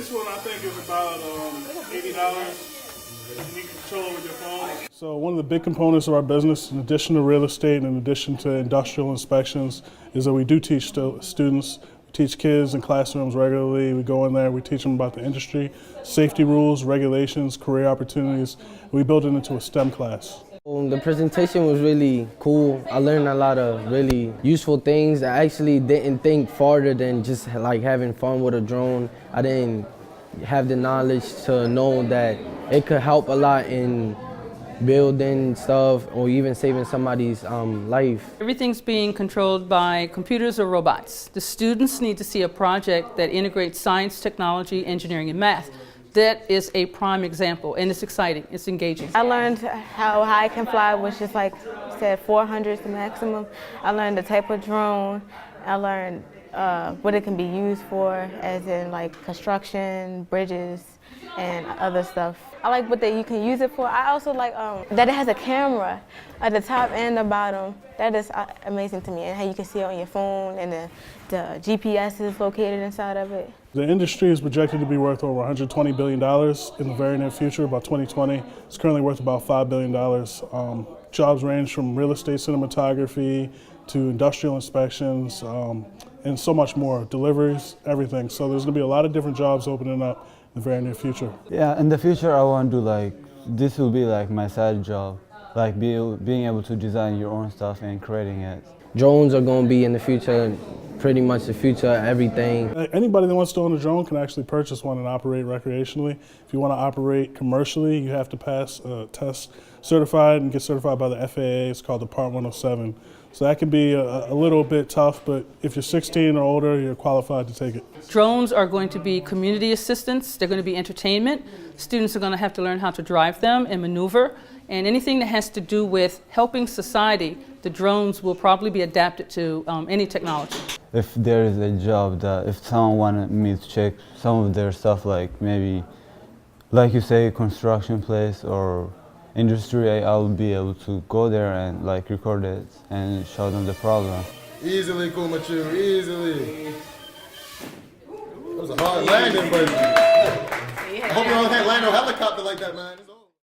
This one I think is about $80. You can control it with your phone. So one of the big components of our business, in addition to real estate and in addition to industrial inspections, is that we do teach students. We teach kids in classrooms regularly. We go in there, we teach them about the industry, safety rules, regulations, career opportunities. We build it into a STEM class. The presentation was really cool. I learned a lot of really useful things. I actually didn't think farther than just like having fun with a drone. I didn't have the knowledge to know that it could help a lot in building stuff or even saving somebody's life. Everything's being controlled by computers or robots. The students need to see a project that integrates science, technology, engineering, and math. That is a prime example, and it's exciting, it's engaging. I learned how high I can fly, which is like said 400 is the maximum. I learned the type of drone. I learned what it can be used for, as in like construction, bridges, and other stuff. I like what you can use it for. I also like that it has a camera at the top and the bottom. That is amazing to me, and how you can see it on your phone, and the GPS is located inside of it. The industry is projected to be worth over $120 billion in the very near future, about 2020. It's currently worth about $5 billion. Jobs range from real estate cinematography to industrial inspections, and so much more, deliveries, everything. So there's gonna be a lot of different jobs opening up in the very near future. Yeah, in the future I want to do this will be like my side job, like being able to design your own stuff and creating it. Drones are going to be in the future, pretty much the future of everything. Anybody that wants to own a drone can actually purchase one and operate recreationally. If you want to operate commercially, you have to pass a test certified and get certified by the FAA. It's called the Part 107. So that can be a little bit tough, but if you're 16 or older, you're qualified to take it. Drones are going to be community assistance. They're going to be entertainment. Students are going to have to learn how to drive them and maneuver. And anything that has to do with helping society, the drones will probably be adapted to any technology. If there is a job that if someone wanted me to check some of their stuff, like maybe, like you say, construction place or industry, I'll be able to go there and like record it and show them the problem. Easily, Kumachu, easily. That was a hard landing, but I hope you all can't land no helicopter like that, man. It's over.